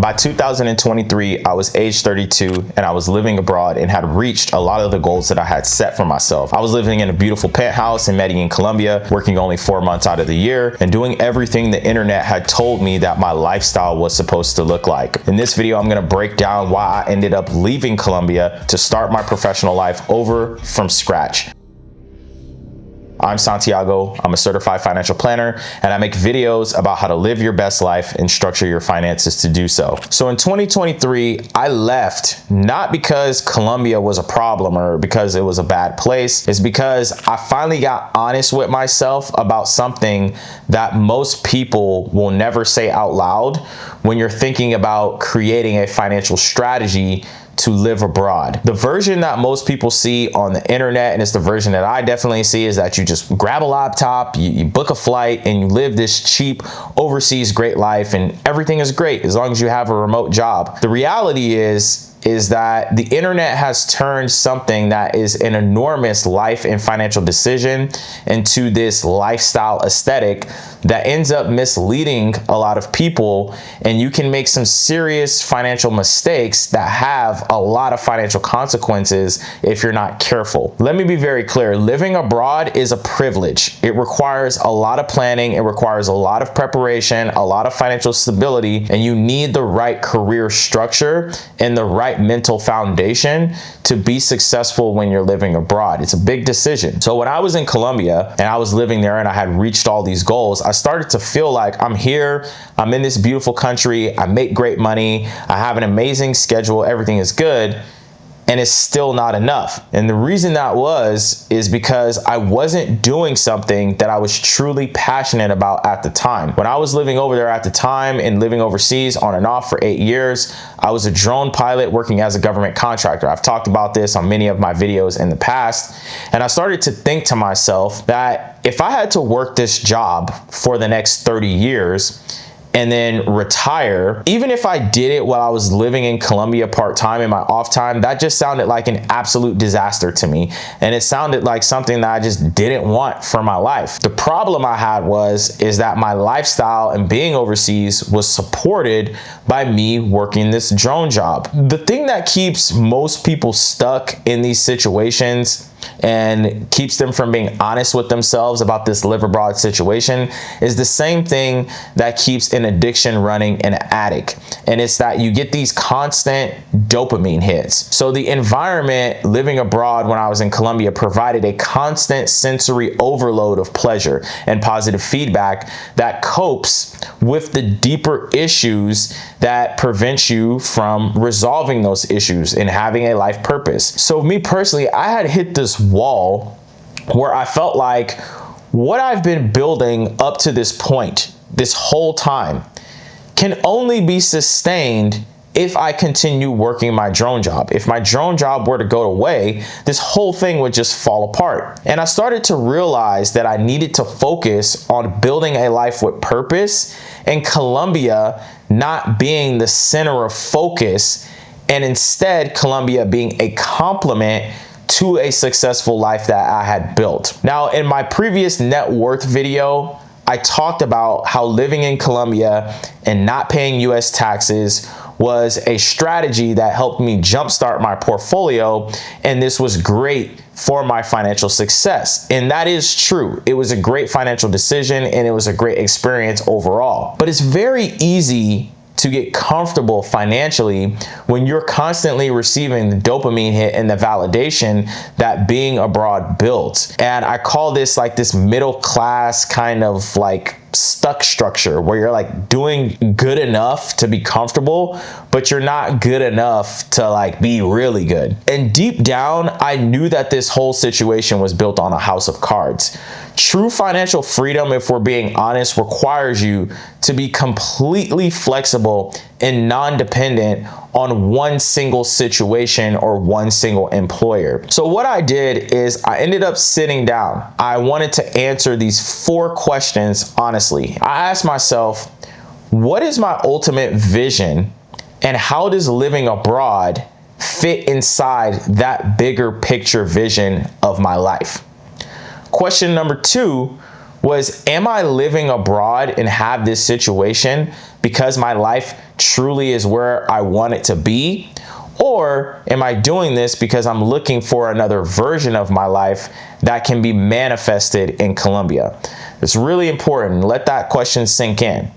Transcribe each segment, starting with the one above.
By 2023, I was age 32 and I was living abroad and had reached a lot of the goals that I had set for myself. I was living in a beautiful penthouse in Medellin, Colombia, working only 4 months out of the year and doing everything the internet had told me that my lifestyle was supposed to look like. In this video, I'm gonna break down why I ended up leaving Colombia to start my professional life over from scratch. I'm Santiago, I'm a certified financial planner, and I make videos about how to live your best life and structure your finances to do so. So in 2023, I left not because Colombia was a problem or because it was a bad place. It's because I finally got honest with myself about something that most people will never say out loud when you're thinking about creating a financial strategy to live abroad. The version that most people see on the internet, and it's the version that I definitely see, is that you just grab a laptop, you book a flight, and you live this cheap overseas great life, and everything is great as long as you have a remote job. The reality is that the internet has turned something that is an enormous life and financial decision into this lifestyle aesthetic that ends up misleading a lot of people, and you can make some serious financial mistakes that have a lot of financial consequences if you're not careful. Let me be very clear, living abroad is a privilege. It requires a lot of planning, it requires a lot of preparation, a lot of financial stability, and you need the right career structure and the right mental foundation to be successful when you're living abroad. It's a big decision. So when I was in Colombia and I was living there and I had reached all these goals, I started to feel like I'm here, I'm in this beautiful country, I make great money, I have an amazing schedule, everything is good, and it's still not enough. And the reason that is because I wasn't doing something that I was truly passionate about at the time. When I was living over there at the time and living overseas on and off for 8 years, I was a drone pilot working as a government contractor. I've talked about this on many of my videos in the past. And I started to think to myself that if I had to work this job for the next 30 years, and then retire, even if I did it while I was living in Colombia part-time in my off time, that just sounded like an absolute disaster to me. And it sounded like something that I just didn't want for my life. The problem I had is that my lifestyle and being overseas was supported by me working this drone job. The thing that keeps most people stuck in these situations and keeps them from being honest with themselves about this live abroad situation is the same thing that keeps an addiction running in an addict. And it's that you get these constant dopamine hits. So the environment living abroad when I was in Colombia provided a constant sensory overload of pleasure and positive feedback that copes with the deeper issues that prevent you from resolving those issues and having a life purpose. So me personally, I had hit this wall where I felt like what I've been building up to this point, this whole time, can only be sustained if I continue working my drone job. If my drone job were to go away, this whole thing would just fall apart. And I started to realize that I needed to focus on building a life with purpose, and Colombia not being the center of focus, and instead Colombia being a complement to a successful life that I had built. Now, in my previous net worth video, I talked about how living in Colombia and not paying US taxes was a strategy that helped me jumpstart my portfolio, and this was great for my financial success. And that is true. It was a great financial decision and it was a great experience overall. But it's very easy to get comfortable financially when you're constantly receiving the dopamine hit and the validation that being abroad builds. And I call this like this middle class kind of like stuck structure where you're like doing good enough to be comfortable, but you're not good enough to like be really good. And deep down, I knew that this whole situation was built on a house of cards. True financial freedom, if we're being honest, requires you to be completely flexible and non-dependent on one single situation or one single employer. So what I did is I ended up sitting down. I wanted to answer these 4 questions honestly. I asked myself, what is my ultimate vision and how does living abroad fit inside that bigger picture vision of my life? Question number 2, was, am I living abroad and have this situation because my life truly is where I want it to be? Or am I doing this because I'm looking for another version of my life that can be manifested in Colombia? It's really important. Let that question sink in.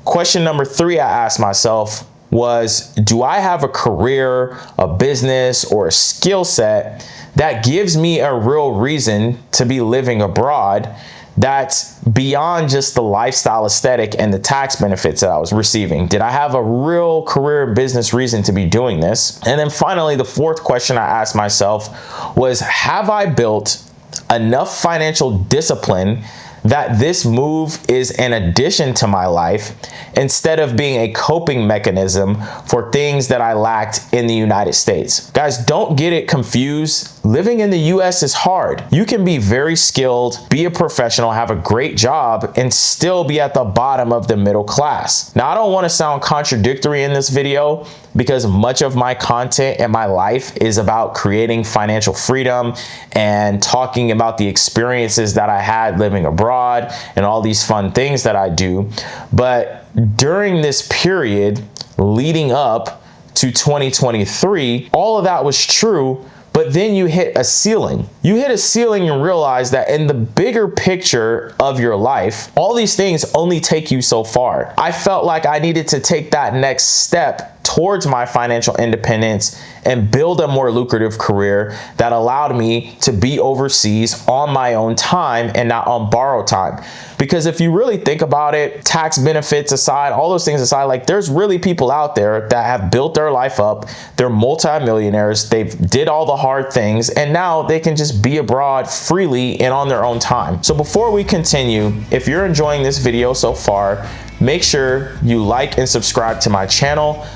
Question number 3 I asked myself was, do I have a career, a business, or a skill set that gives me a real reason to be living abroad that's beyond just the lifestyle aesthetic and the tax benefits that I was receiving? Did I have a real career and business reason to be doing this? And then finally, the 4th question I asked myself was, have I built enough financial discipline that this move is an addition to my life instead of being a coping mechanism for things that I lacked in the United States? Guys, don't get it confused. Living in the US is hard. You can be very skilled, be a professional, have a great job, and still be at the bottom of the middle class. Now, I don't want to sound contradictory in this video because much of my content and my life is about creating financial freedom and talking about the experiences that I had living abroad and all these fun things that I do. But during this period leading up to 2023, all of that was true. But then you hit a ceiling. You hit a ceiling and realize that in the bigger picture of your life, all these things only take you so far. I felt like I needed to take that next step towards my financial independence and build a more lucrative career that allowed me to be overseas on my own time and not on borrowed time. Because if you really think about it, tax benefits aside, all those things aside, like there's really people out there that have built their life up. They're multimillionaires. They've did all the hard things and now they can just be abroad freely and on their own time. So before we continue, if you're enjoying this video so far, make sure you like and subscribe to my channel.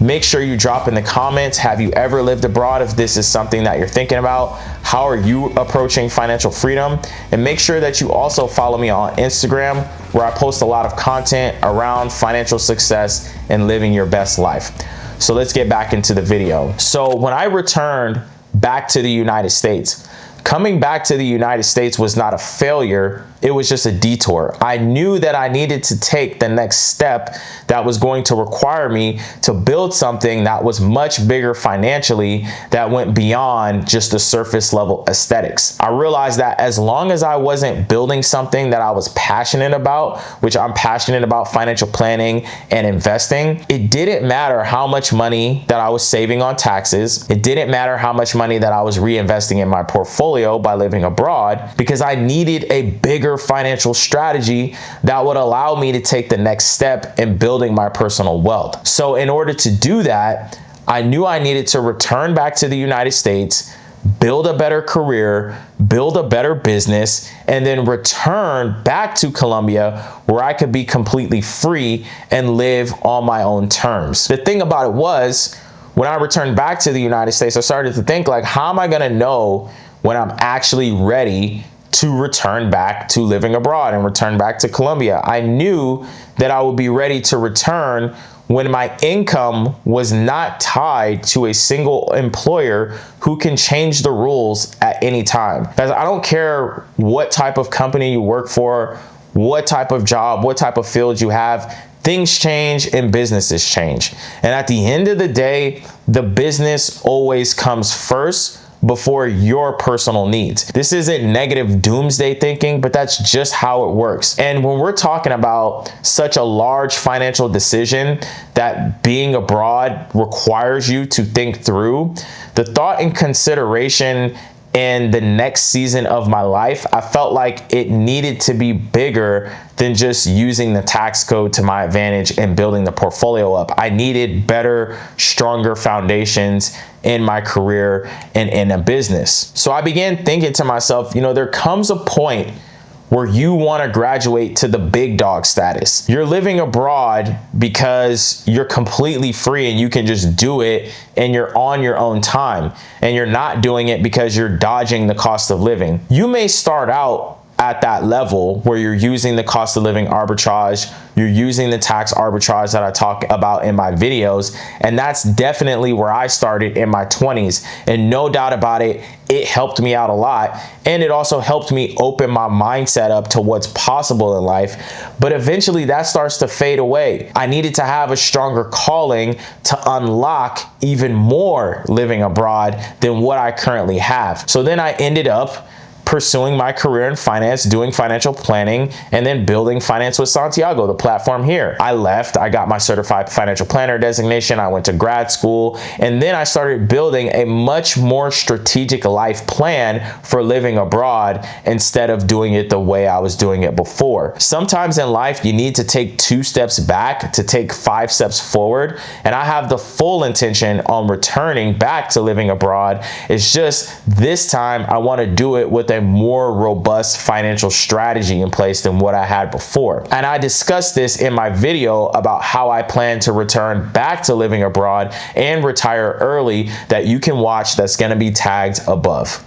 Make sure you drop in the comments, have you ever lived abroad? If this is something that you're thinking about, how are you approaching financial freedom? And make sure that you also follow me on Instagram, where I post a lot of content around financial success and living your best life. So let's get back into the video. So when I returned back to the United States, coming back to the United States was not a failure. It was just a detour. I knew that I needed to take the next step that was going to require me to build something that was much bigger financially, that went beyond just the surface level aesthetics. I realized that as long as I wasn't building something that I was passionate about, which I'm passionate about financial planning and investing, it didn't matter how much money that I was saving on taxes. It didn't matter how much money that I was reinvesting in my portfolio by living abroad, because I needed a bigger financial strategy that would allow me to take the next step in building my personal wealth. So in order to do that, I knew I needed to return back to the United States, build a better career, build a better business, and then return back to Colombia where I could be completely free and live on my own terms. The thing about it was, when I returned back to the United States, I started to think, like, how am I going to know when I'm actually ready to return back to living abroad and return back to Colombia? I knew that I would be ready to return when my income was not tied to a single employer who can change the rules at any time. Guys, I don't care what type of company you work for, what type of job, what type of field you have. Things change and businesses change. And at the end of the day, the business always comes first before your personal needs. This isn't negative doomsday thinking, but that's just how it works. And when we're talking about such a large financial decision that being abroad requires you to think through, the thought and consideration in the next season of my life, I felt like it needed to be bigger than just using the tax code to my advantage and building the portfolio up. I needed better, stronger foundations in my career and in a business. So I began thinking to myself, you know, there comes a point where you want to graduate to the big dog status. You're living abroad because you're completely free and you can just do it and you're on your own time, and you're not doing it because you're dodging the cost of living. You may start out at that level where you're using the cost of living arbitrage, you're using the tax arbitrage that I talk about in my videos. And that's definitely where I started in my 20s. And no doubt about it, it helped me out a lot. And it also helped me open my mindset up to what's possible in life. But eventually that starts to fade away. I needed to have a stronger calling to unlock even more living abroad than what I currently have. So then I ended up pursuing my career in finance, doing financial planning, and then building Finance with Santiago, the platform here. I left, I got my certified financial planner designation, I went to grad school, and then I started building a much more strategic life plan for living abroad instead of doing it the way I was doing it before. Sometimes in life, you need to take 2 steps back to take 5 steps forward, and I have the full intention on returning back to living abroad. It's just this time I want to do it with a more robust financial strategy in place than what I had before. And I discussed this in my video about how I plan to return back to living abroad and retire early that you can watch, that's going to be tagged above.